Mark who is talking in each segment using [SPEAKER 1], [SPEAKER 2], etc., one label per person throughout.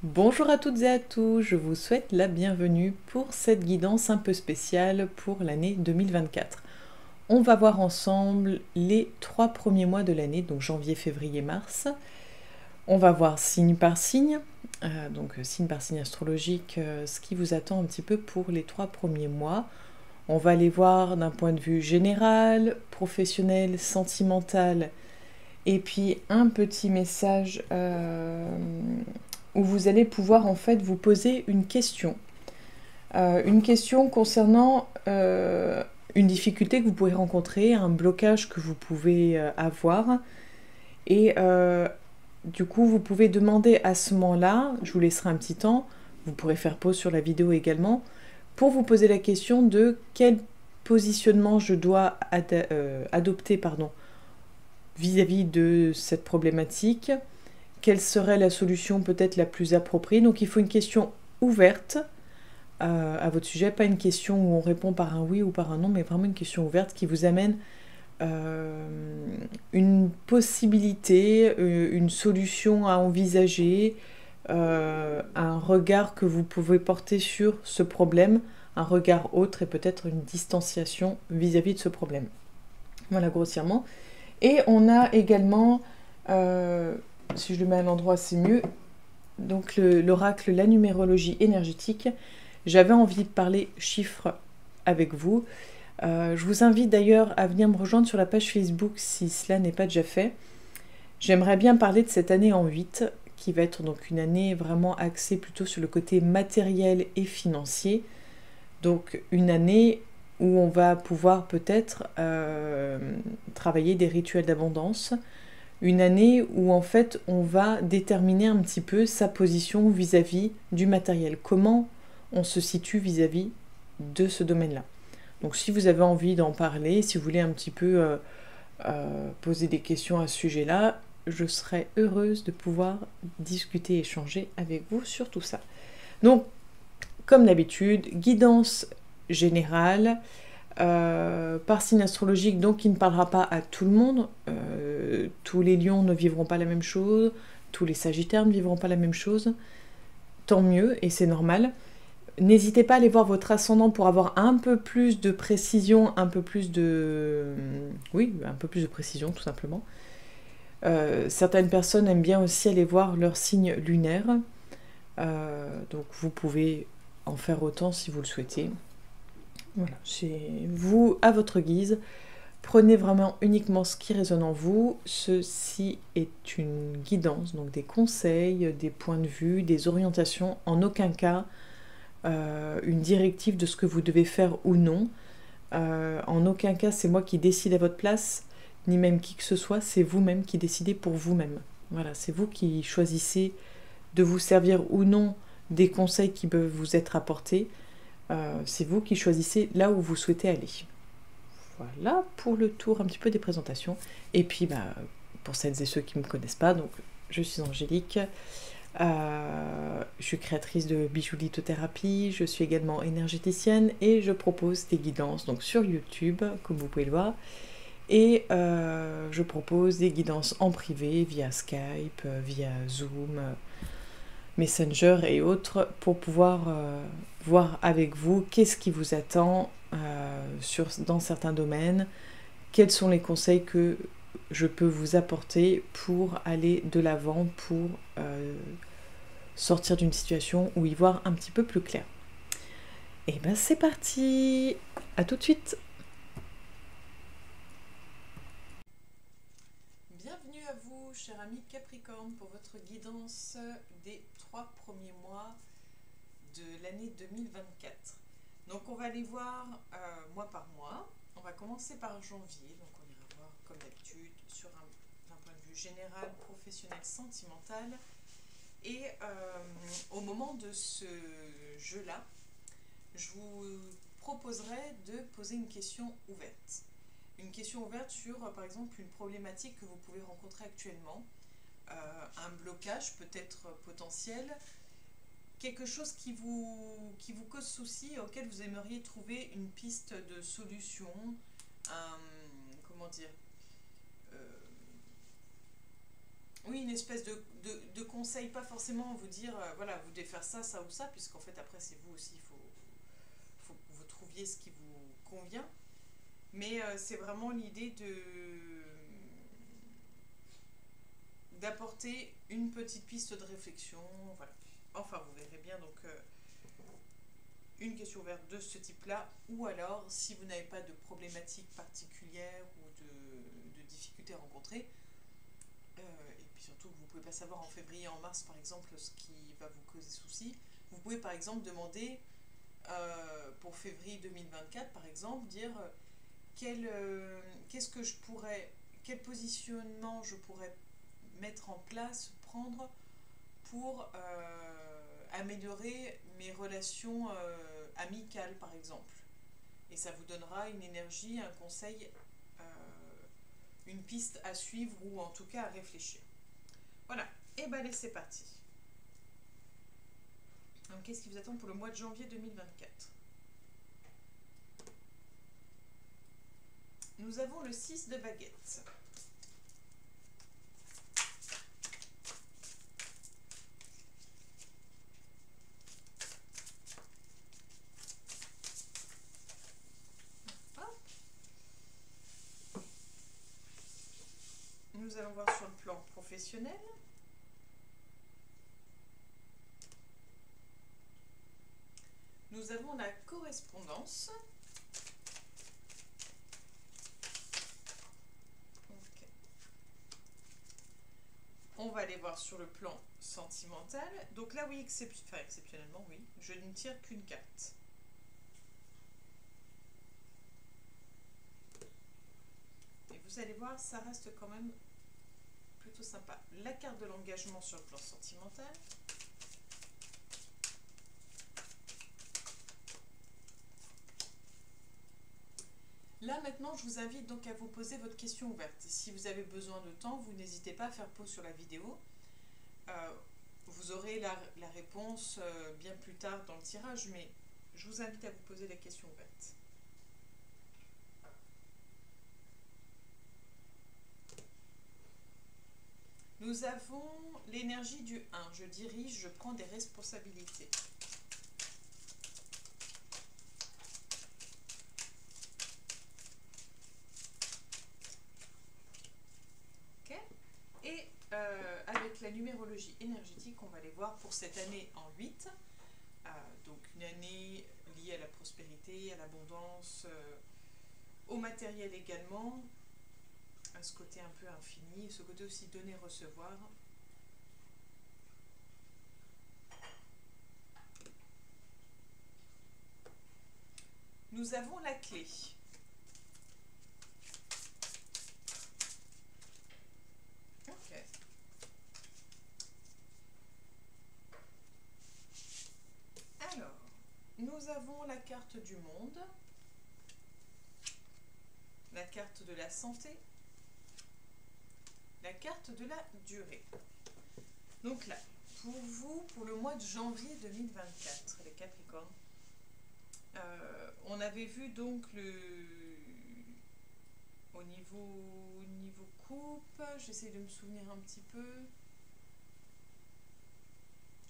[SPEAKER 1] Bonjour à toutes et à tous, je vous souhaite la bienvenue pour cette guidance un peu spéciale pour l'année 2024. On va voir ensemble les 3 premiers mois de l'année, donc janvier, février, mars. On va voir signe par signe, donc signe par signe astrologique, ce qui vous attend un petit peu pour les 3 premiers mois. On va les voir d'un point de vue général, professionnel, sentimental, et puis un petit message où vous allez pouvoir en fait vous poser une question concernant une difficulté que vous pourrez rencontrer, un blocage que vous pouvez avoir. Et du coup, vous pouvez demander à ce moment-là, je vous laisserai un petit temps, vous pourrez faire pause sur la vidéo également, pour vous poser la question de quel positionnement je dois adopter vis-à-vis de cette problématique, quelle serait la solution peut-être la plus appropriée. Donc il faut une question ouverte à votre sujet, pas une question où on répond par un oui ou par un non, mais vraiment une question ouverte qui vous amène une possibilité, une solution à envisager, un regard que vous pouvez porter sur ce problème, un regard autre et peut-être une distanciation vis-à-vis de ce problème. Voilà, grossièrement. Et on a également, si je le mets à l'endroit, c'est mieux, donc l'oracle, la numérologie énergétique. J'avais envie de parler chiffres avec vous. Je vous invite d'ailleurs à venir me rejoindre sur la page Facebook si cela n'est pas déjà fait. J'aimerais bien parler de cette année en 8, qui va être donc une année vraiment axée plutôt sur le côté matériel et financier. Donc une année où on va pouvoir peut-être travailler des rituels d'abondance. Une année où en fait on va déterminer un petit peu sa position vis-à-vis du matériel. Comment on se situe vis-à-vis de ce domaine-là. Donc si vous avez envie d'en parler, si vous voulez un petit peu poser des questions à ce sujet-là, je serais heureuse de pouvoir discuter, échanger avec vous sur tout ça. Donc, comme d'habitude, guidance générale, par signe astrologique, donc qui ne parlera pas à tout le monde. Tous les lions ne vivront pas la même chose, tous les sagittaires ne vivront pas la même chose. Tant mieux, et c'est normal. N'hésitez pas à aller voir votre ascendant pour avoir un peu plus de précision, un peu plus de... Oui, un peu plus de précision, tout simplement. Certaines personnes aiment bien aussi aller voir leur signe lunaire. Donc vous pouvez en faire autant si vous le souhaitez. Voilà, c'est vous à votre guise. Prenez vraiment uniquement ce qui résonne en vous. Ceci est une guidance, donc des conseils, des points de vue, des orientations. En aucun cas une directive de ce que vous devez faire ou non. En aucun cas c'est moi qui décide à votre place, ni même qui que ce soit, c'est vous-même qui décidez pour vous-même. Voilà, c'est vous qui choisissez de vous servir ou non des conseils qui peuvent vous être apportés. C'est vous qui choisissez là où vous souhaitez aller. Voilà pour le tour un petit peu des présentations. Et puis, pour celles et ceux qui ne me connaissent pas, donc je suis Angélique. Je suis créatrice de bijoux lithothérapie, je suis également énergéticienne et je propose des guidances donc sur YouTube, comme vous pouvez le voir. Et je propose des guidances en privé via Skype, via Zoom, Messenger et autres pour pouvoir voir avec vous qu'est-ce qui vous attend dans certains domaines, quels sont les conseils que je peux vous apporter pour aller de l'avant, pour sortir d'une situation ou y voir un petit peu plus clair. Et ben c'est parti, à tout de suite. Bienvenue à vous, cher ami Capricorne, pour votre guidance des 3 premiers mois de l'année 2024. Donc on va aller voir mois par mois. On va commencer par janvier, donc on ira voir comme d'habitude d'un point de vue général, professionnel, sentimental. Et au moment de ce jeu-là, je vous proposerai de poser une question ouverte. Une question ouverte sur, par exemple, une problématique que vous pouvez rencontrer actuellement, un blocage peut-être potentiel, quelque chose qui vous cause souci, auquel vous aimeriez trouver une piste de solution, comment dire, Oui, une espèce de conseil, pas forcément vous dire, voilà, vous devez faire ça, ça ou ça, puisqu'en fait après c'est vous aussi, faut que vous trouviez ce qui vous convient. Mais c'est vraiment l'idée d'apporter une petite piste de réflexion, voilà. Enfin, vous verrez bien, donc une question ouverte de ce type-là, ou alors, si vous n'avez pas de problématique particulière ou de difficultés rencontrées, et puis surtout que vous ne pouvez pas savoir en février, en mars par exemple, ce qui va vous causer souci, vous pouvez par exemple demander pour février 2024 par exemple, dire qu'est-ce que je pourrais, quel positionnement je pourrais mettre en place, prendre pour améliorer mes relations amicales par exemple. Et ça vous donnera une énergie, un conseil, euh, une piste à suivre ou en tout cas à réfléchir. Voilà, et ben allez, c'est parti. Donc qu'est-ce qui vous attend pour le mois de janvier 2024? Nous avons le 6 de baguette. Hop. Nous allons voir sur le plan professionnel. Nous avons la correspondance. Okay. On va aller voir sur le plan sentimental. Donc là, oui, exceptionnellement, oui, je ne tire qu'une carte. Et vous allez voir, ça reste quand même plutôt sympa. La carte de l'engagement sur le plan sentimental. Là maintenant, je vous invite donc à vous poser votre question ouverte. Si vous avez besoin de temps, vous n'hésitez pas à faire pause sur la vidéo. Vous aurez la réponse bien plus tard dans le tirage, mais je vous invite à vous poser la question ouverte. Nous avons l'énergie du 1. Je dirige, je prends des responsabilités. Ok. Et avec la numérologie énergétique, on va les voir pour cette année en 8. Donc une année liée à la prospérité, à l'abondance, au matériel également, à ce côté un peu infini, ce côté aussi donner-recevoir. Nous avons la clé. Ok. Alors, nous avons la carte du monde, la carte de la santé, la carte de la durée. Donc là, pour vous, pour le mois de janvier 2024, les Capricornes, on avait vu donc au niveau coupe, j'essaie de me souvenir un petit peu.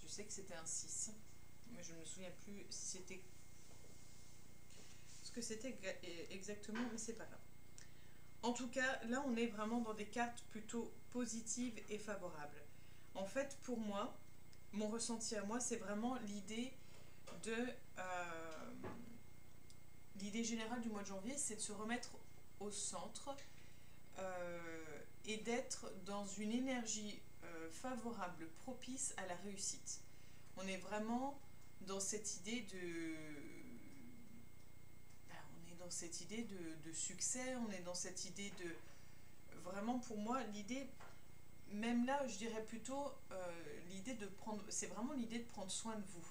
[SPEAKER 1] Je sais que c'était un 6, mais je ne me souviens plus si c'était ce que c'était exactement, mais c'est pas grave. En tout cas, là, on est vraiment dans des cartes plutôt positives et favorables. En fait, pour moi, mon ressenti à moi, c'est vraiment l'idée de... l'idée générale du mois de janvier, c'est de se remettre au centre et d'être dans une énergie favorable, propice à la réussite. On est vraiment dans cette idée de... on est dans cette idée de succès, on est dans cette idée de... Vraiment, pour moi, l'idée... Même là, je dirais plutôt l'idée de prendre... C'est vraiment l'idée de prendre soin de vous.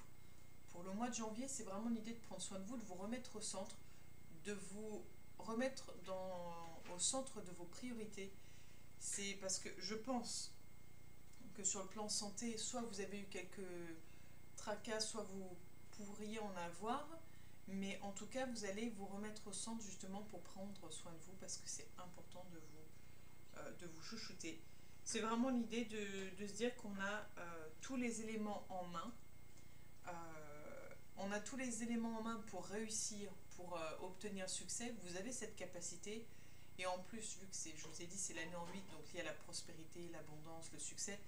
[SPEAKER 1] Pour le mois de janvier, c'est vraiment l'idée de prendre soin de vous, de vous remettre au centre, de vous remettre au centre de vos priorités. C'est parce que je pense que sur le plan santé, soit vous avez eu quelques tracas, soit vous pourriez en avoir, mais en tout cas, vous allez vous remettre au centre justement pour prendre soin de vous parce que c'est important de vous chouchouter. C'est vraiment l'idée de se dire qu'on a tous les éléments en main. Euh, on a tous les éléments en main pour réussir, pour obtenir succès. Vous avez cette capacité. Et en plus, vu que je vous ai dit, c'est l'année en 8, donc il y a la prospérité, l'abondance, le succès.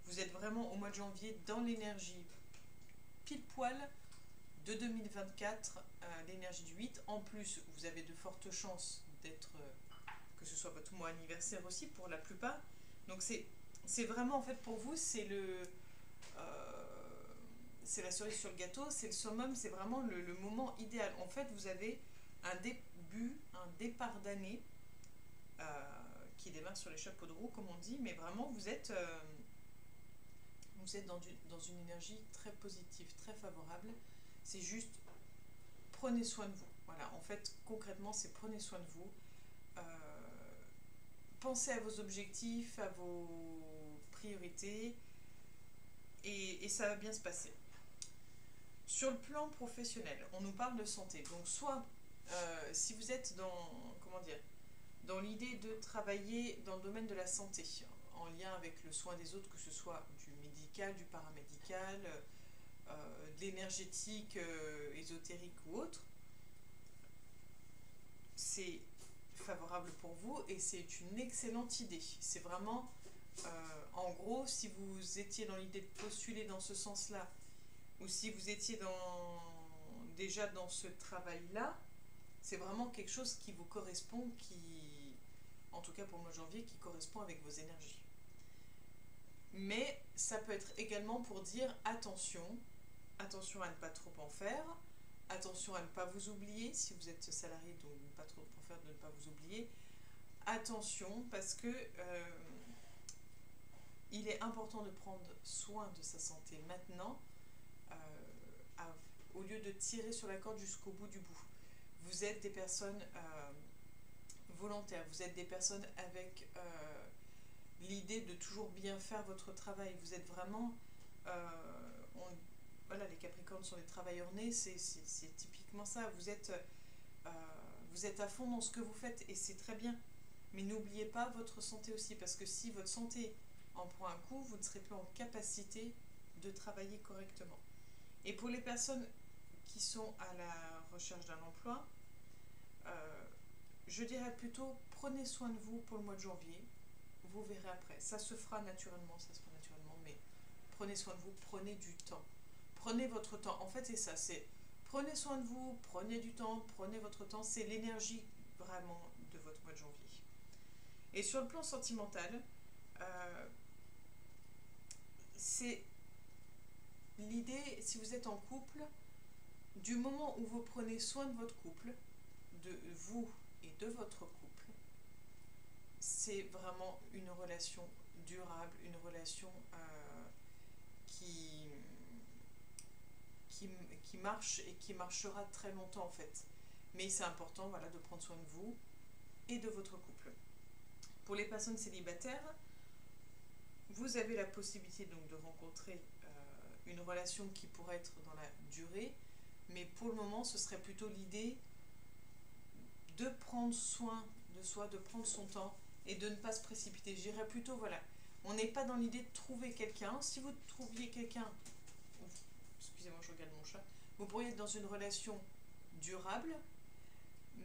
[SPEAKER 1] Vous êtes vraiment au mois de janvier dans l'énergie pile poil de 2024, l'énergie du 8. En plus, vous avez de fortes chances d'être, que ce soit votre mois anniversaire aussi pour la plupart. Donc c'est vraiment en fait pour vous, c'est la cerise sur le gâteau, c'est le summum, c'est vraiment le moment idéal. En fait, vous avez un début, un départ d'année qui démarre sur les chapeaux de roue, comme on dit, mais vraiment vous êtes dans une énergie très positive, très favorable. C'est juste prenez soin de vous. Voilà, en fait, concrètement, c'est prenez soin de vous. Euh, Pensez à vos objectifs, à vos priorités, et ça va bien se passer. Sur le plan professionnel, on nous parle de santé. Donc, soit si vous êtes dans l'idée de travailler dans le domaine de la santé, en lien avec le soin des autres, que ce soit du médical, du paramédical, de l'énergétique, ésotérique ou autre, c'est favorable pour vous et c'est une excellente idée. C'est vraiment, en gros, si vous étiez dans l'idée de postuler dans ce sens-là, ou si vous étiez déjà dans ce travail-là, c'est vraiment quelque chose qui vous correspond, en tout cas pour le mois de janvier, qui correspond avec vos énergies. Mais ça peut être également pour dire attention à ne pas trop en faire, attention à ne pas vous oublier, si vous êtes salarié, donc ne pas trop en faire, de ne pas vous oublier. Attention, parce que il est important de prendre soin de sa santé maintenant, au lieu de tirer sur la corde jusqu'au bout du bout. Vous êtes des personnes volontaires, vous êtes des personnes avec l'idée de toujours bien faire votre travail. Vous êtes vraiment... voilà, les Capricornes sont des travailleurs nés, c'est typiquement ça. Vous êtes à fond dans ce que vous faites et c'est très bien. Mais n'oubliez pas votre santé aussi, parce que si votre santé en prend un coup, vous ne serez plus en capacité de travailler correctement. Et pour les personnes qui sont à la recherche d'un emploi, je dirais plutôt prenez soin de vous pour le mois de janvier. Vous verrez après. Ça se fera naturellement, mais prenez soin de vous, prenez du temps. Prenez votre temps. En fait, c'est ça, c'est prenez soin de vous, prenez du temps, prenez votre temps. C'est l'énergie vraiment de votre mois de janvier. Et sur le plan sentimental, c'est l'idée, si vous êtes en couple, du moment où vous prenez soin de votre couple, de vous et de votre couple, c'est vraiment une relation durable, une relation qui marche et qui marchera très longtemps en fait. Mais c'est important, voilà, de prendre soin de vous et de votre couple. Pour les personnes célibataires, vous avez la possibilité donc de rencontrer une relation qui pourrait être dans la durée, mais pour le moment, ce serait plutôt l'idée de prendre soin de soi, de prendre son temps et de ne pas se précipiter. Je dirais plutôt, voilà, on n'est pas dans l'idée de trouver quelqu'un. Si vous trouviez quelqu'un, excusez-moi, je regarde mon chat, vous pourriez être dans une relation durable,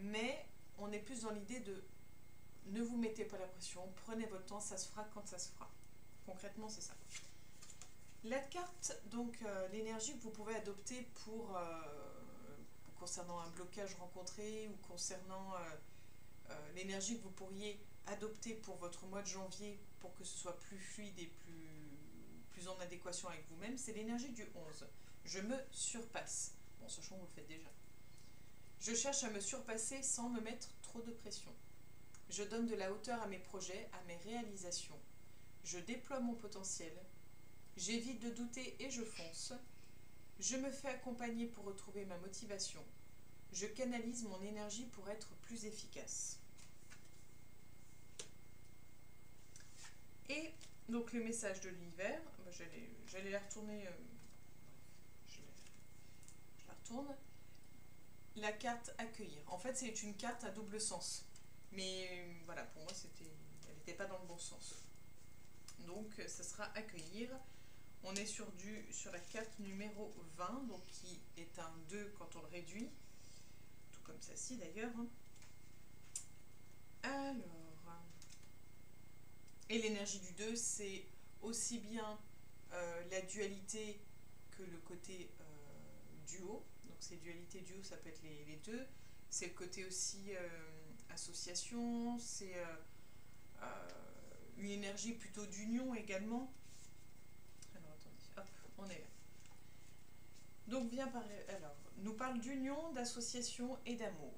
[SPEAKER 1] mais on est plus dans l'idée de ne vous mettez pas la pression, prenez votre temps, ça se fera quand ça se fera. Concrètement, c'est ça. La carte, donc l'énergie que vous pouvez adopter concernant un blocage rencontré ou concernant l'énergie que vous pourriez adopter pour votre mois de janvier pour que ce soit plus fluide et plus en adéquation avec vous-même, c'est l'énergie du 11. Je me surpasse. Bon, sachant que vous le faites déjà. Je cherche à me surpasser sans me mettre trop de pression. Je donne de la hauteur à mes projets, à mes réalisations. Je déploie mon potentiel. J'évite de douter et je fonce. Je me fais accompagner pour retrouver ma motivation. Je canalise mon énergie pour être plus efficace. Et donc le message de l'hiver, j'allais la retourner, je la retourne. La carte accueillir. En fait, c'est une carte à double sens. Mais voilà, pour moi, elle n'était pas dans le bon sens. Donc ça sera accueillir. On est sur la carte numéro 20, donc qui est un 2 quand on le réduit. Tout comme ça-ci d'ailleurs. Alors, et l'énergie du 2, c'est aussi bien la dualité que le côté duo. Donc ces dualités duo, ça peut être les deux. C'est le côté aussi association, c'est une énergie plutôt d'union également. Alors attendez, hop, on est là. Donc nous parle d'union, d'association et d'amour.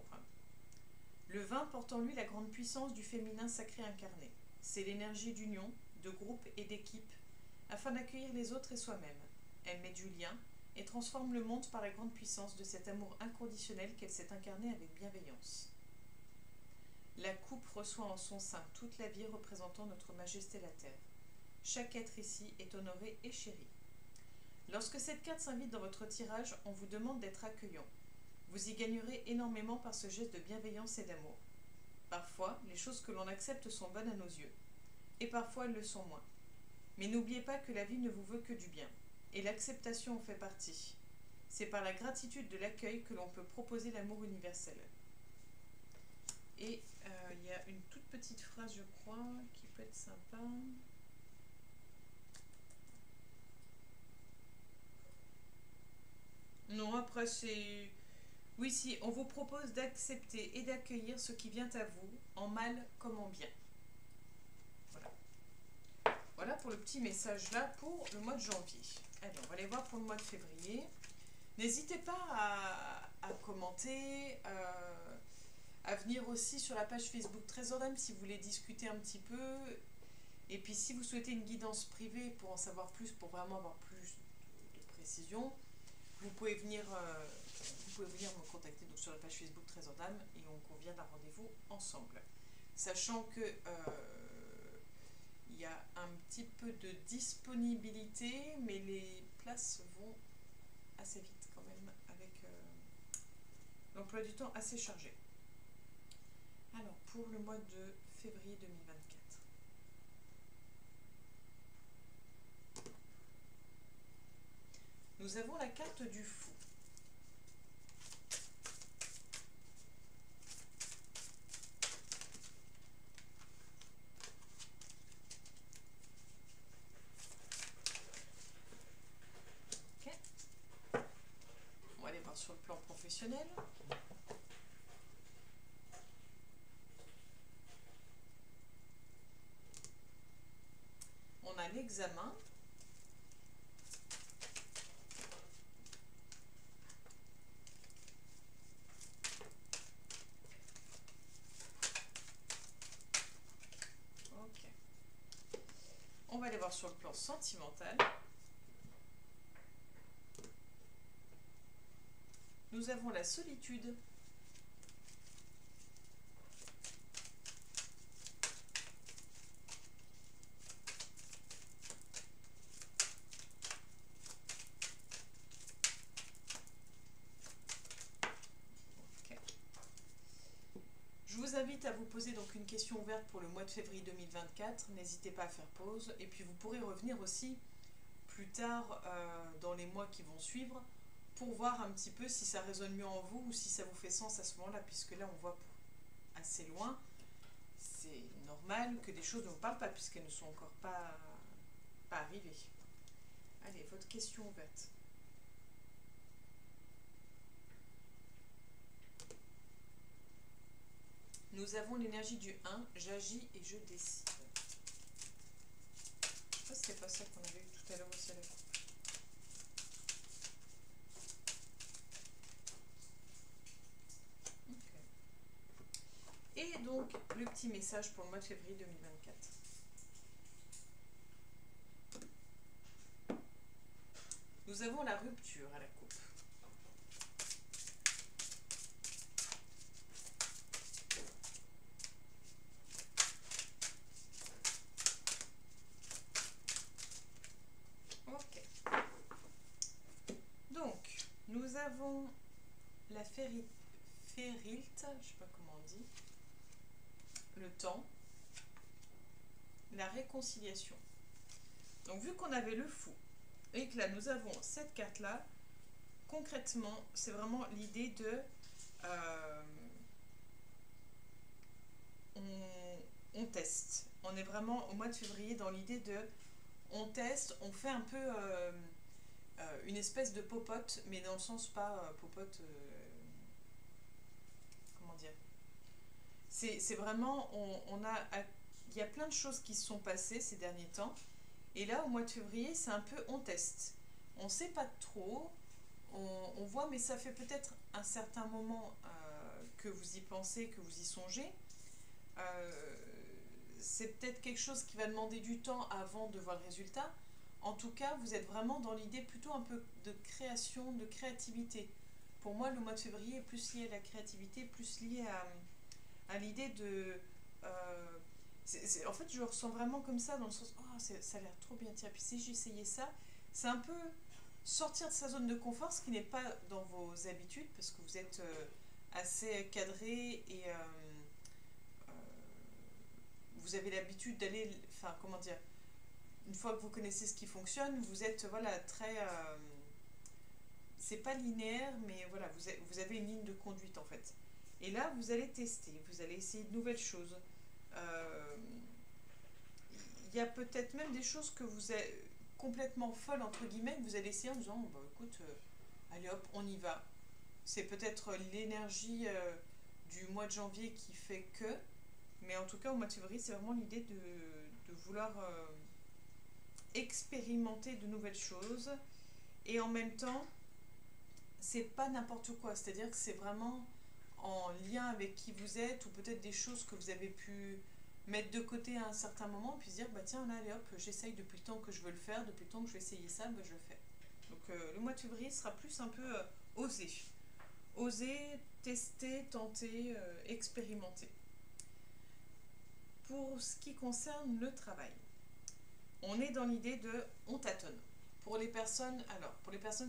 [SPEAKER 1] Le 20 porte en lui la grande puissance du féminin sacré incarné. C'est l'énergie d'union, de groupe et d'équipe, afin d'accueillir les autres et soi-même. Elle met du lien et transforme le monde par la grande puissance de cet amour inconditionnel qu'elle s'est incarné avec bienveillance. La coupe reçoit en son sein toute la vie représentant notre majesté la Terre. Chaque être ici est honoré et chéri. Lorsque cette carte s'invite dans votre tirage, on vous demande d'être accueillant. Vous y gagnerez énormément par ce geste de bienveillance et d'amour. Parfois, les choses que l'on accepte sont bonnes à nos yeux, et parfois elles le sont moins. Mais n'oubliez pas que la vie ne vous veut que du bien, et l'acceptation en fait partie. C'est par la gratitude de l'accueil que l'on peut proposer l'amour universel. Et il y a une toute petite phrase, je crois, qui peut être sympa. Non, après c'est... Oui, si, on vous propose d'accepter et d'accueillir ce qui vient à vous, en mal comme en bien. Voilà. Voilà pour le petit message là pour le mois de janvier. Allez, on va aller voir pour le mois de février. N'hésitez pas à commenter, à venir aussi sur la page Facebook Trésor d'âme si vous voulez discuter un petit peu. Et puis si vous souhaitez une guidance privée pour en savoir plus, pour vraiment avoir plus de précision, vous pouvez venir me contacter donc, sur la page Facebook Trésor d'âme et on convient d'un rendez-vous ensemble. Sachant que il y a un petit peu de disponibilité, mais les places vont assez vite quand même avec l'emploi du temps assez chargé. Alors pour le mois de février 2024. Nous avons la carte du fou. Ok. On va aller voir sur le plan professionnel. On a l'examen. Ok. On va aller voir sur le plan sentimental. Nous avons la solitude. Je vous invite à vous poser donc une question ouverte pour le mois de février 2024. N'hésitez pas à faire pause. Et puis vous pourrez revenir aussi plus tard dans les mois qui vont suivre pour voir un petit peu si ça résonne mieux en vous ou si ça vous fait sens à ce moment-là. Puisque là, on voit assez loin. C'est normal que des choses ne vous parlent pas puisqu'elles ne sont encore pas arrivées. Allez, votre question ouverte. Nous avons l'énergie du 1, j'agis et je décide. Je sais pas si c'était pas ça qu'on avait eu tout à l'heure aussi à la coupe. Okay. Et donc, le petit message pour le mois de février 2024. Nous avons la rupture à la coupe. Ok. Donc, nous avons la férilte, je sais pas comment on dit, le temps, la réconciliation. Donc vu qu'on avait le fou et que là nous avons cette carte là, concrètement c'est vraiment l'idée de euh, on teste. On est vraiment au mois de février dans l'idée de on teste, on fait un peu une espèce de popote, mais dans le sens pas popote, comment dire. C'est vraiment, il y a plein de choses qui se sont passées ces derniers temps. Et là, au mois de février, c'est un peu on teste. On ne sait pas trop, on voit, mais ça fait peut-être un certain moment que vous y pensez, que vous y songez. Euh, c'est peut-être quelque chose qui va demander du temps avant de voir le résultat. En tout cas, vous êtes vraiment dans l'idée plutôt un peu de création, de créativité. Pour moi, le mois de février est plus lié à la créativité, plus lié à l'idée de... euh, en fait, je le ressens vraiment comme ça, dans le sens, oh, ça a l'air trop bien, tiens, puis si j'essayais ça, c'est un peu sortir de sa zone de confort, ce qui n'est pas dans vos habitudes, parce que vous êtes assez cadré et vous avez l'habitude d'aller, enfin, comment dire, une fois que vous connaissez ce qui fonctionne, vous êtes, voilà, très... c'est pas linéaire, mais voilà, vous avez une ligne de conduite, en fait. Et là, vous allez tester, vous allez essayer de nouvelles choses. Euh, Il y a peut-être même des choses que vous êtes complètement folles, entre guillemets, que vous allez essayer en disant, bah, écoute, allez hop, on y va. C'est peut-être l'énergie du mois de janvier qui fait que, mais en tout cas, au mois de février, c'est vraiment l'idée de vouloir expérimenter de nouvelles choses. Et en même temps, c'est pas n'importe quoi. C'est-à-dire que c'est vraiment en lien avec qui vous êtes, ou peut-être des choses que vous avez pu mettre de côté à un certain moment, puis se dire, bah tiens, là, allez hop, j'essaye depuis le temps que je veux le faire, depuis le temps que je vais essayer ça, bah, je le fais. Donc le mois de février sera plus un peu osé. Oser, tester, tenter, expérimenter. Pour ce qui concerne le travail, on est dans l'idée de on tâtonne. Pour les personnes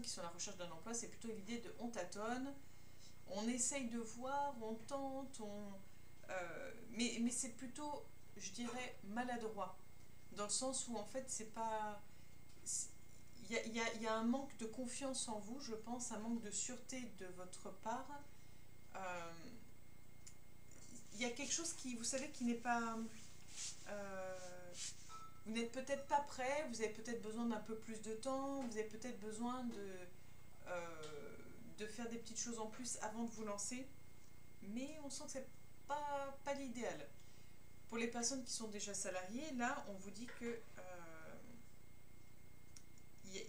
[SPEAKER 1] qui sont à la recherche d'un emploi, c'est plutôt l'idée de on tâtonne, on essaye de voir, on tente, mais c'est plutôt, je dirais, maladroit. Dans le sens où en fait, c'est pas. Il y a un manque de confiance en vous, je pense, un manque de sûreté de votre part. Euh, il y a quelque chose qui, vous savez, qui n'est pas. euh, vous n'êtes peut-être pas prêt, vous avez peut-être besoin d'un peu plus de temps, vous avez peut-être besoin de faire des petites choses en plus avant de vous lancer, mais on sent que c'est pas l'idéal. Pour les personnes qui sont déjà salariées, là, on vous dit que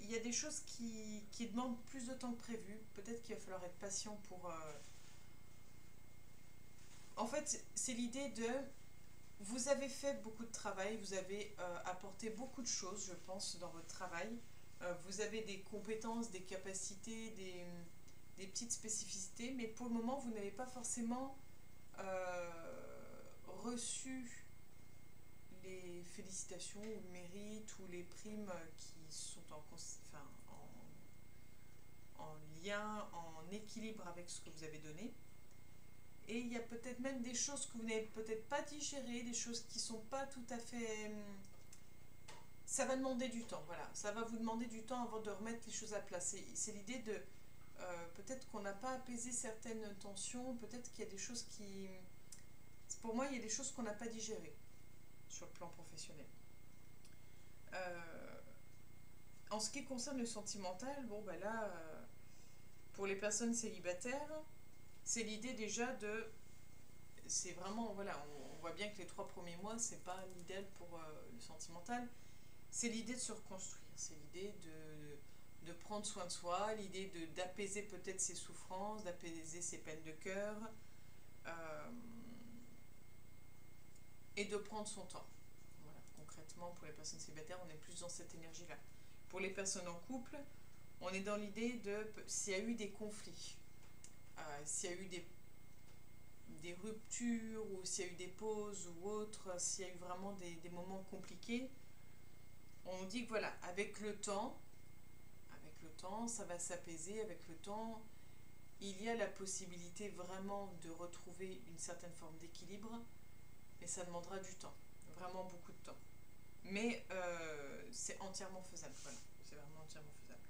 [SPEAKER 1] y a des choses qui demandent plus de temps que prévu. Peut-être qu'il va falloir être patient pour. En fait, c'est l'idée de. Vous avez fait beaucoup de travail, vous avez apporté beaucoup de choses, je pense, dans votre travail. Vous avez des compétences, des capacités, des petites spécificités, mais pour le moment, vous n'avez pas forcément reçu les félicitations ou le mérite ou les primes qui sont en lien, en équilibre avec ce que vous avez donné. Et il y a peut-être même des choses que vous n'avez peut-être pas digérées, des choses qui sont pas tout à fait. Ça va demander du temps, voilà. Ça va vous demander du temps avant de remettre les choses à place. C'est l'idée de. Peut-être qu'on n'a pas apaisé certaines tensions, peut-être qu'il y a des choses qui. Pour moi, il y a des choses qu'on n'a pas digérées sur le plan professionnel. Euh, En ce qui concerne le sentimental, bon, bah là, pour les personnes célibataires, c'est l'idée déjà de. C'est vraiment, voilà, on voit bien que les 3 premiers mois, c'est pas l'idéal pour le sentimental. C'est l'idée de se reconstruire, c'est l'idée de prendre soin de soi, l'idée d'apaiser peut-être ses souffrances, d'apaiser ses peines de cœur, euh, et de prendre son temps. Voilà, concrètement, pour les personnes célibataires, on est plus dans cette énergie-là. Pour les personnes en couple, on est dans l'idée de s'il y a eu des conflits, s'il y a eu des ruptures, ou s'il y a eu des pauses ou autres, s'il y a eu vraiment des moments compliqués, on dit que voilà, avec le temps, ça va s'apaiser, avec le temps, il y a la possibilité vraiment de retrouver une certaine forme d'équilibre, mais ça demandera du temps, vraiment beaucoup de temps. Mais c'est entièrement faisable, voilà. C'est vraiment entièrement faisable.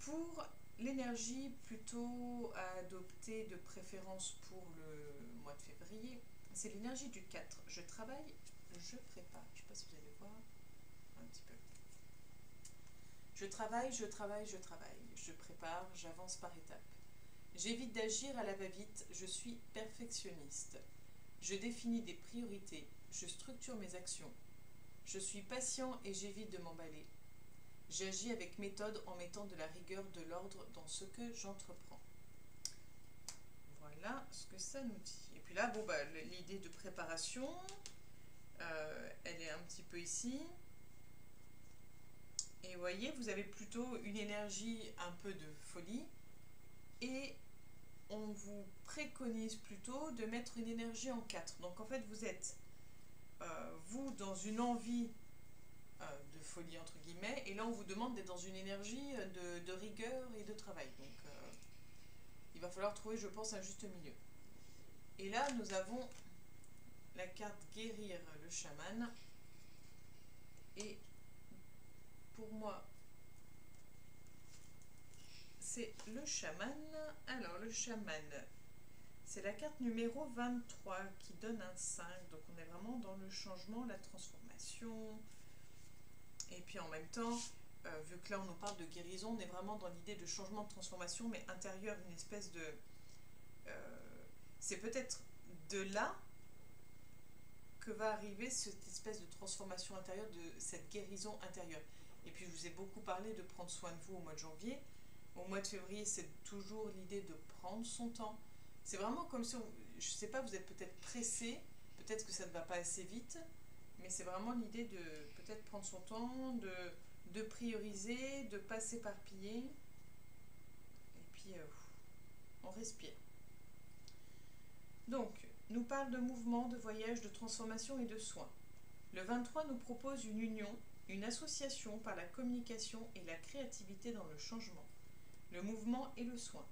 [SPEAKER 1] Pour l'énergie plutôt à adopter de préférence pour le mois de février, c'est l'énergie du 4. Je travaille, je prépare. Je ne sais pas si vous allez voir un petit peu. Je travaille, je travaille, je travaille. Je prépare, j'avance par étapes. J'évite d'agir à la va-vite, je suis perfectionniste. Je définis des priorités, je structure mes actions. Je suis patient et j'évite de m'emballer. J'agis avec méthode en mettant de la rigueur, de l'ordre dans ce que j'entreprends. Voilà ce que ça nous dit. Et puis là, bon, bah, l'idée de préparation, elle est un petit peu ici. Et vous voyez, vous avez plutôt une énergie un peu de folie. Et on vous préconise plutôt de mettre une énergie en 4. Donc en fait, vous êtes, vous, dans une envie de folie, entre guillemets, et là, on vous demande d'être dans une énergie de rigueur et de travail. Donc, il va falloir trouver, je pense, un juste milieu. Et là, nous avons la carte guérir le chaman. Et pour moi, c'est le chaman. Alors, le chaman, c'est la carte numéro 23 qui donne un 5. Donc, on est vraiment dans le changement, la transformation. Et puis, en même temps, vu que là, on nous parle de guérison, on est vraiment dans l'idée de changement, de transformation, mais intérieur, une espèce de... c'est peut-être de là que va arriver cette espèce de transformation intérieure, de cette guérison intérieure. Et puis, je vous ai beaucoup parlé de prendre soin de vous au mois de janvier. Au mois de février, c'est toujours l'idée de prendre son temps. C'est vraiment comme si, je ne sais pas, vous êtes peut-être pressé, peut-être que ça ne va pas assez vite, mais c'est vraiment l'idée de peut-être prendre son temps, de prioriser, de ne pas s'éparpiller. Et puis, on respire. Donc, nous parle de mouvement, de voyage, de transformation et de soins. Le 23 nous propose une union, une association par la communication et la créativité dans le changement, le mouvement et le soin.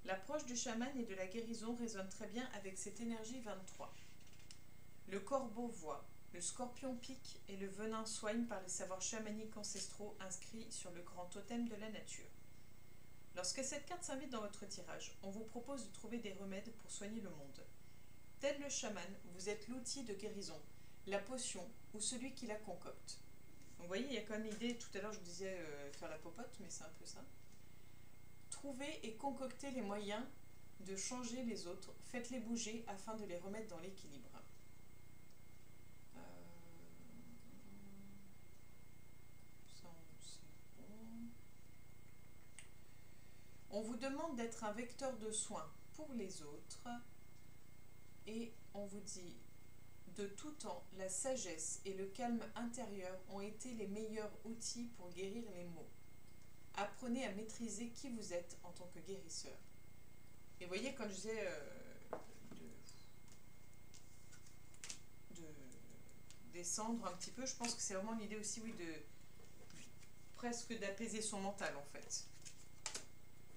[SPEAKER 1] L'approche du chaman et de la guérison résonne très bien avec cette énergie 23. Le corbeau voit, le scorpion pique et le venin soigne par les savoirs chamaniques ancestraux inscrits sur le grand totem de la nature. Lorsque cette carte s'invite dans votre tirage, on vous propose de trouver des remèdes pour soigner le monde. Tel le chaman, vous êtes l'outil de guérison, la potion ou celui qui la concocte. Donc vous voyez, il y a quand même l'idée, tout à l'heure je vous disais faire la popote, mais c'est un peu ça. Trouvez et concoctez les moyens de changer les autres, faites-les bouger afin de les remettre dans l'équilibre. Ça, c'est bon. On vous demande d'être un vecteur de soins pour les autres et on vous dit de tout temps, la sagesse et le calme intérieur ont été les meilleurs outils pour guérir les maux. Apprenez à maîtriser qui vous êtes en tant que guérisseur. Et voyez, quand je disais de descendre un petit peu, je pense que c'est vraiment l'idée aussi, oui, de presque d'apaiser son mental en fait.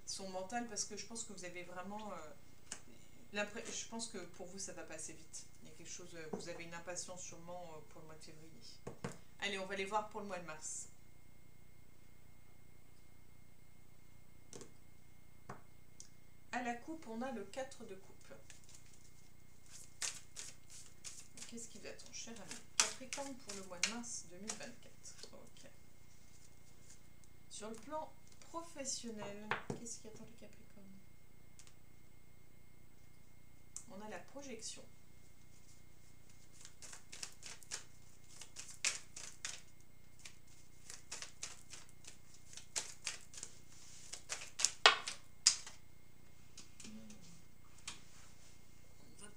[SPEAKER 1] Son mental, parce que je pense que vous avez vraiment... je pense que pour vous, ça va pas assez vite. Il y a quelque chose, vous avez une impatience sûrement pour le mois de février. Allez, on va les voir pour le mois de mars. À la coupe, on a le 4 de coupe. Qu'est-ce qui vous attend, cher ami Capricorne pour le mois de mars 2024. Ok. Sur le plan professionnel, qu'est-ce qui attend le Capricorne? On a la projection.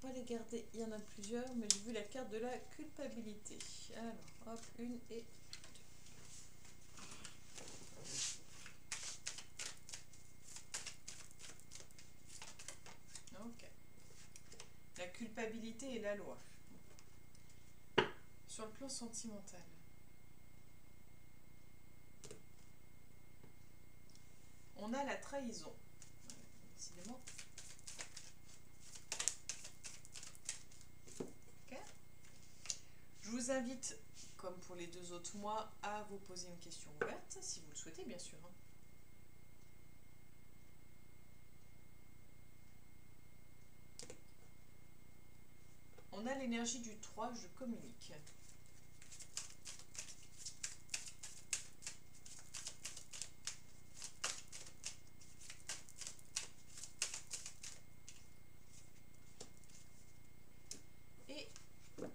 [SPEAKER 1] Pas les garder, il y en a plusieurs, mais j'ai vu la carte de la culpabilité. Alors, hop, une et deux. Ok. La culpabilité et la loi. Sur le plan sentimental. On a la trahison. Voilà, décidément. Je vous vous invite, comme pour les 2 autres mois, à vous poser une question ouverte, si vous le souhaitez bien sûr. On a l'énergie du 3, je communique. Et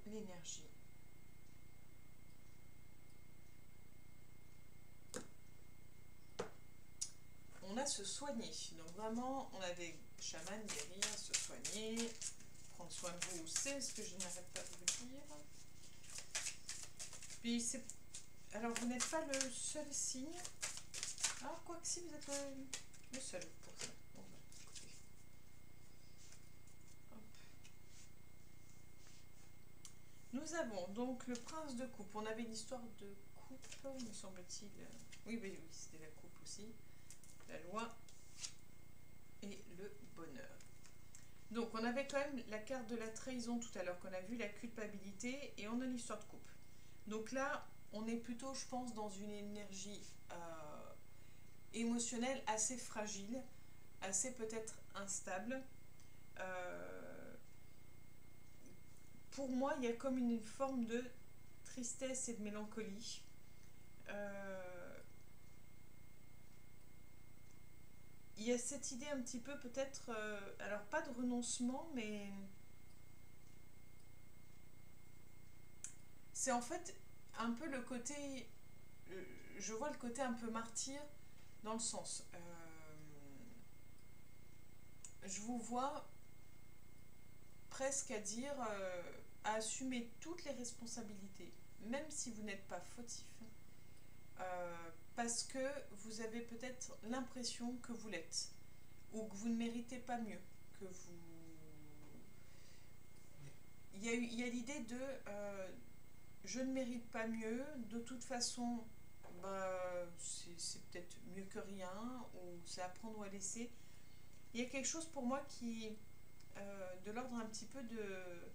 [SPEAKER 1] l'énergie. On a se soigner. Donc vraiment, on a des chamans, guérir, se soigner, prendre soin de vous, c'est ce que je n'arrête pas de vous dire. Puis c'est... Alors, vous n'êtes pas le seul signe. Ah, quoi que si, vous êtes le seul pour ça. Bon, bah, écoutez. Hop. Nous avons donc le prince de coupe. On avait une histoire de coupe, me semble-t-il. Oui, oui, oui, c'était la coupe aussi. La loi et le bonheur. Donc, on avait quand même la carte de la trahison tout à l'heure qu'on a vu, la culpabilité, et on a l'histoire de coupe. Donc là, on est plutôt, je pense, dans une énergie émotionnelle assez fragile, assez peut-être instable. Pour moi, il y a comme une forme de tristesse et de mélancolie. Il y a cette idée un petit peu peut-être, alors pas de renoncement, mais c'est en fait un peu le côté, je vois le côté un peu martyr dans le sens, je vous vois presque à dire, à assumer toutes les responsabilités, même si vous n'êtes pas fautif, parce que vous avez peut-être l'impression que vous l'êtes, ou que vous ne méritez pas mieux, que vous... Il y a l'idée de je ne mérite pas mieux, de toute façon, bah, c'est peut-être mieux que rien, ou c'est à prendre ou à laisser. Il y a quelque chose pour moi qui, de l'ordre un petit peu de...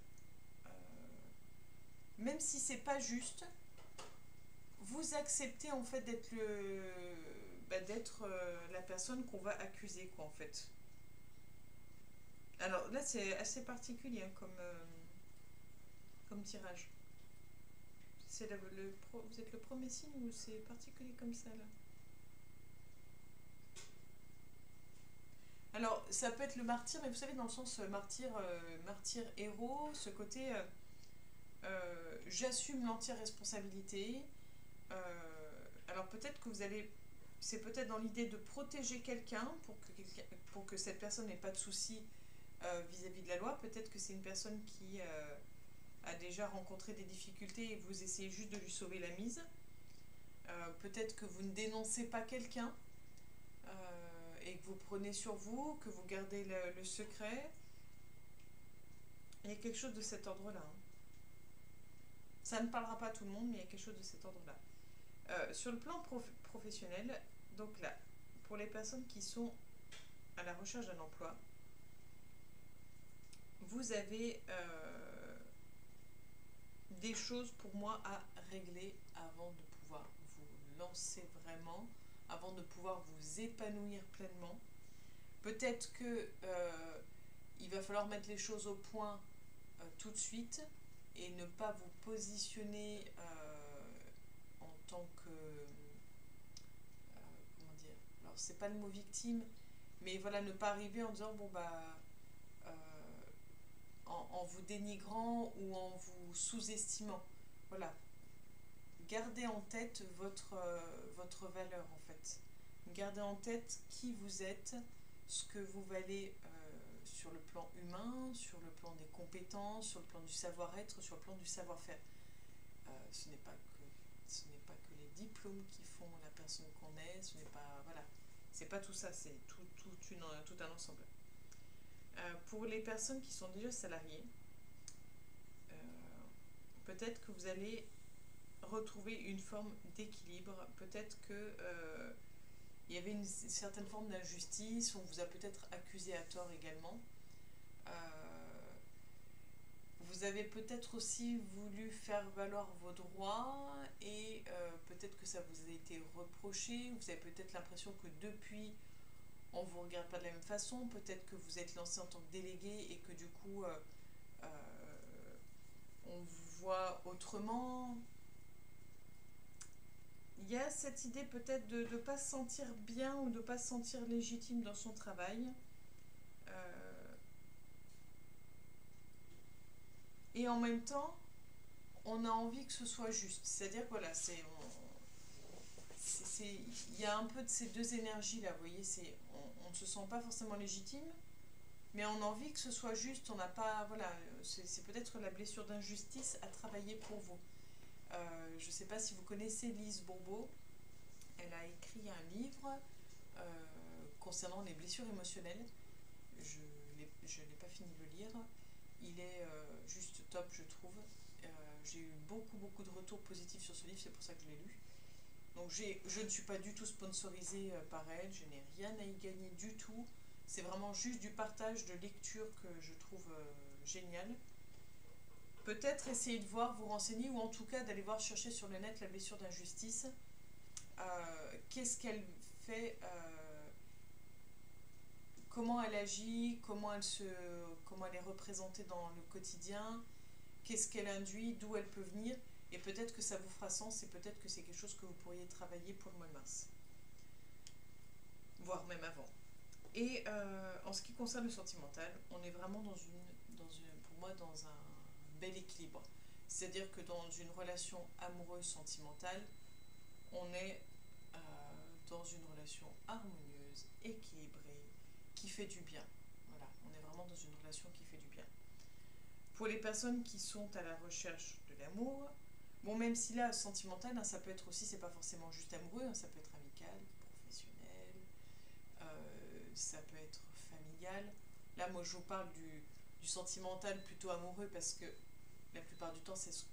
[SPEAKER 1] même si c'est pas juste, vous acceptez en fait d'être la personne qu'on va accuser, quoi, en fait. Alors là, c'est assez particulier, hein, comme tirage. C'est vous êtes le premier signe ou c'est particulier comme ça, là? Alors, ça peut être le martyr, mais vous savez, dans le sens martyr, martyr héros, ce côté j'assume l'entière responsabilité. Alors, peut-être que vous allez. C'est peut-être dans l'idée de protéger quelqu'un pour que cette personne n'ait pas de soucis vis-à-vis de la loi. Peut-être que c'est une personne qui a déjà rencontré des difficultés et vous essayez juste de lui sauver la mise. Peut-être que vous ne dénoncez pas quelqu'un et que vous prenez sur vous, que vous gardez le secret. Il y a quelque chose de cet ordre-là. Hein. Ça ne parlera pas à tout le monde, mais il y a quelque chose de cet ordre-là. Sur le plan professionnel, donc là, pour les personnes qui sont à la recherche d'un emploi, vous avez des choses pour moi à régler avant de pouvoir vous lancer vraiment, avant de pouvoir vous épanouir pleinement. Peut-être que il va falloir mettre les choses au point tout de suite et ne pas vous positionner en tant que comment dire, alors c'est pas le mot victime, mais voilà, ne pas arriver en disant bon bah euh, en vous dénigrant ou en vous sous-estimant. Voilà, gardez en tête votre valeur en fait. Gardez en tête qui vous êtes, ce que vous valez sur le plan humain, sur le plan des compétences, sur le plan du savoir-être, sur le plan du savoir-faire. Ce n'est pas que les diplômes qui font la personne qu'on est, ce n'est pas... Voilà, c'est pas tout ça, c'est tout un ensemble. Pour les personnes qui sont déjà salariées, peut-être que vous allez retrouver une forme d'équilibre, peut-être que il y avait une certaine forme d'injustice, on vous a peut-être accusé à tort également. Vous avez peut-être aussi voulu faire valoir vos droits et peut-être que ça vous a été reproché. Vous avez peut-être l'impression que depuis, on ne vous regarde pas de la même façon. Peut-être que vous êtes lancé en tant que délégué et que du coup, euh, on vous voit autrement. Il y a cette idée peut-être de ne pas se sentir bien ou de ne pas se sentir légitime dans son travail. Et en même temps, on a envie que ce soit juste. C'est-à-dire que voilà, il y a un peu de ces deux énergies là, vous voyez, on ne se sent pas forcément légitime, mais on a envie que ce soit juste, on n'a pas, voilà, c'est peut-être la blessure d'injustice à travailler pour vous. Je ne sais pas si vous connaissez Lise Bourbeau, elle a écrit un livre euh, concernant les blessures émotionnelles. Je n'ai pas fini de le lire. Il est juste top, je trouve. J'ai eu beaucoup de retours positifs sur ce livre, c'est pour ça que je l'ai lu. Donc je ne suis pas du tout sponsorisée par elle, je n'ai rien à y gagner du tout. C'est vraiment juste du partage de lecture que je trouve génial. Peut-être essayer de voir, vous renseigner, ou en tout cas d'aller voir chercher sur le net la blessure d'injustice. Qu'est-ce qu'elle fait, comment elle agit, comment elle est représentée dans le quotidien, qu'est-ce qu'elle induit, d'où elle peut venir, et peut-être que ça vous fera sens, et peut-être que c'est quelque chose que vous pourriez travailler pour le mois de mars, voire même avant. Et en ce qui concerne le sentimental, on est vraiment pour moi, dans un bel équilibre. C'est-à-dire que dans une relation amoureuse sentimentale, on est dans une relation harmonieuse, équilibrée, qui fait du bien. Voilà, on est vraiment dans une relation qui fait du bien. Pour les personnes qui sont à la recherche de l'amour, bon, même si là, sentimental, hein, ça peut être aussi, c'est pas forcément juste amoureux, hein, ça peut être amical, professionnel, ça peut être familial. Là, moi, je vous parle du sentimental plutôt amoureux parce que la plupart du temps, c'est ce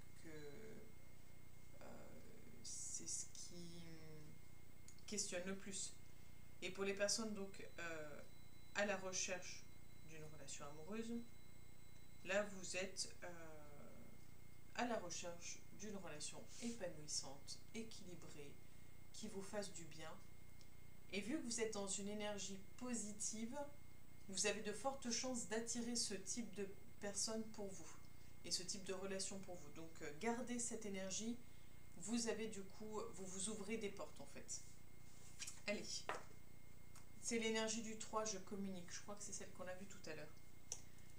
[SPEAKER 1] qui questionne le plus. Et pour les personnes donc à la recherche d'une relation amoureuse, là, vous êtes à la recherche d'une relation épanouissante, équilibrée, qui vous fasse du bien. Et vu que vous êtes dans une énergie positive, vous avez de fortes chances d'attirer ce type de personne pour vous et ce type de relation pour vous. Donc gardez cette énergie, vous avez du coup, vous vous ouvrez des portes en fait. Allez, c'est l'énergie du 3, je communique, je crois que c'est celle qu'on a vue tout à l'heure.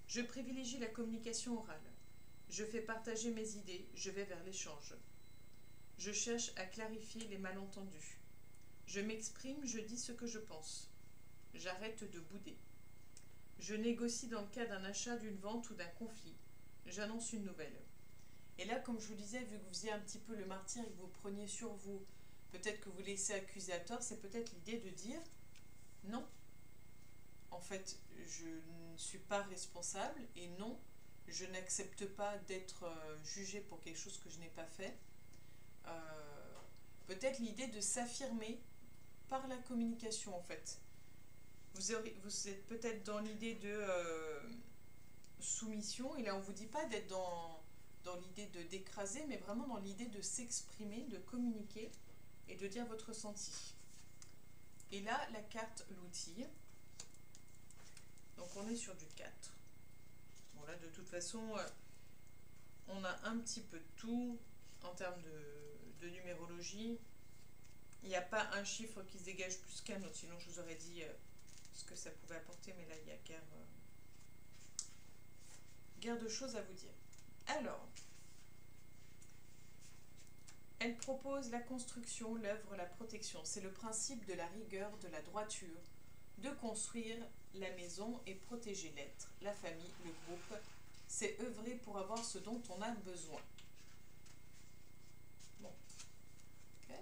[SPEAKER 1] Je privilégie la communication orale. Je fais partager mes idées, je vais vers l'échange. Je cherche à clarifier les malentendus. Je m'exprime, je dis ce que je pense. J'arrête de bouder. Je négocie dans le cas d'un achat, d'une vente ou d'un conflit. J'annonce une nouvelle. Et là, comme je vous disais, vu que vous faisiez un petit peu le martyr et que vous preniez sur vous, peut-être que vous laissez accuser à tort, c'est peut-être l'idée de dire non. En fait, je ne suis pas responsable et non, je n'accepte pas d'être jugée pour quelque chose que je n'ai pas fait. Peut-être l'idée de s'affirmer par la communication en fait. Vous êtes peut-être dans l'idée de soumission, et là on ne vous dit pas d'être dans l'idée de d'écraser, mais vraiment dans l'idée de s'exprimer, de communiquer et de dire votre ressenti. Et là, la carte l'outil. Donc on est sur du 4. Bon là de toute façon, on a un petit peu de tout en termes de numérologie. Il n'y a pas un chiffre qui se dégage plus qu'un autre, sinon je vous aurais dit ce que ça pouvait apporter, mais là il y a guère de choses à vous dire. Alors, elle propose la construction, l'œuvre, la protection. C'est le principe de la rigueur, de la droiture, de construire la maison et protéger l'être, la famille, le groupe. C'est œuvrer pour avoir ce dont on a besoin. Bon. Okay.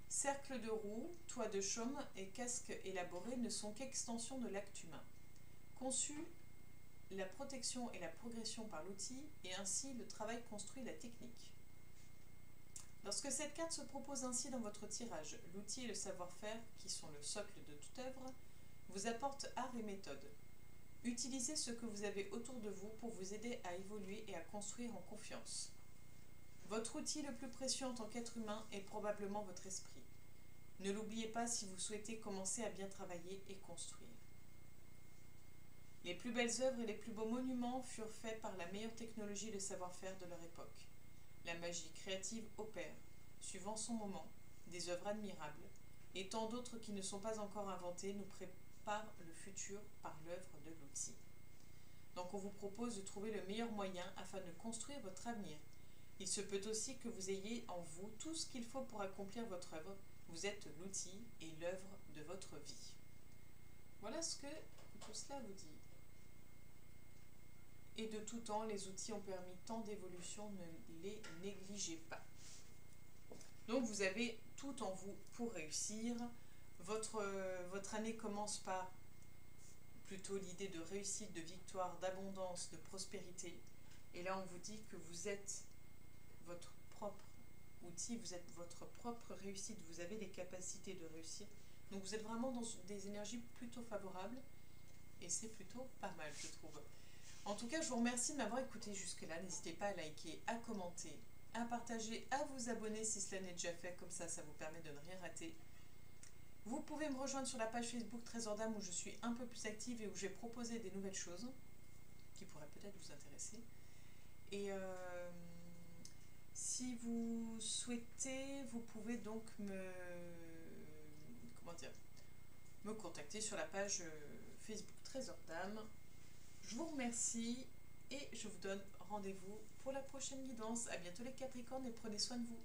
[SPEAKER 1] Cercle de roue, toit de chaume et casque élaboré ne sont qu'extensions de l'acte humain. Conçu la protection et la progression par l'outil, et ainsi le travail construit la technique. Lorsque cette carte se propose ainsi dans votre tirage, l'outil et le savoir-faire, qui sont le socle de toute œuvre, vous apportent art et méthode. Utilisez ce que vous avez autour de vous pour vous aider à évoluer et à construire en confiance. Votre outil le plus précieux en tant qu'être humain est probablement votre esprit. Ne l'oubliez pas si vous souhaitez commencer à bien travailler et construire. Les plus belles œuvres et les plus beaux monuments furent faits par la meilleure technologie et le savoir-faire de leur époque. La magie créative opère, suivant son moment, des œuvres admirables, et tant d'autres qui ne sont pas encore inventées nous préparent le futur par l'œuvre de l'outil. Donc on vous propose de trouver le meilleur moyen afin de construire votre avenir. Il se peut aussi que vous ayez en vous tout ce qu'il faut pour accomplir votre œuvre. Vous êtes l'outil et l'œuvre de votre vie. Voilà ce que tout cela vous dit. Et de tout temps, les outils ont permis tant d'évolutions, ne les négligez pas. Donc vous avez tout en vous pour réussir. Votre année commence par plutôt l'idée de réussite, de victoire, d'abondance, de prospérité. Et là, on vous dit que vous êtes votre propre outil, vous êtes votre propre réussite, vous avez les capacités de réussir. Donc vous êtes vraiment dans des énergies plutôt favorables et c'est plutôt pas mal, je trouve. En tout cas, je vous remercie de m'avoir écouté jusque-là. N'hésitez pas à liker, à commenter, à partager, à vous abonner si cela n'est déjà fait. Comme ça vous permet de ne rien rater. Vous pouvez me rejoindre sur la page Facebook Trésor d'âme où je suis un peu plus active et où j'ai proposé des nouvelles choses qui pourraient peut-être vous intéresser. Et si vous souhaitez, vous pouvez donc me contacter sur la page Facebook Trésor d'âme. Je vous remercie et je vous donne rendez-vous pour la prochaine guidance. À bientôt les Capricornes et prenez soin de vous.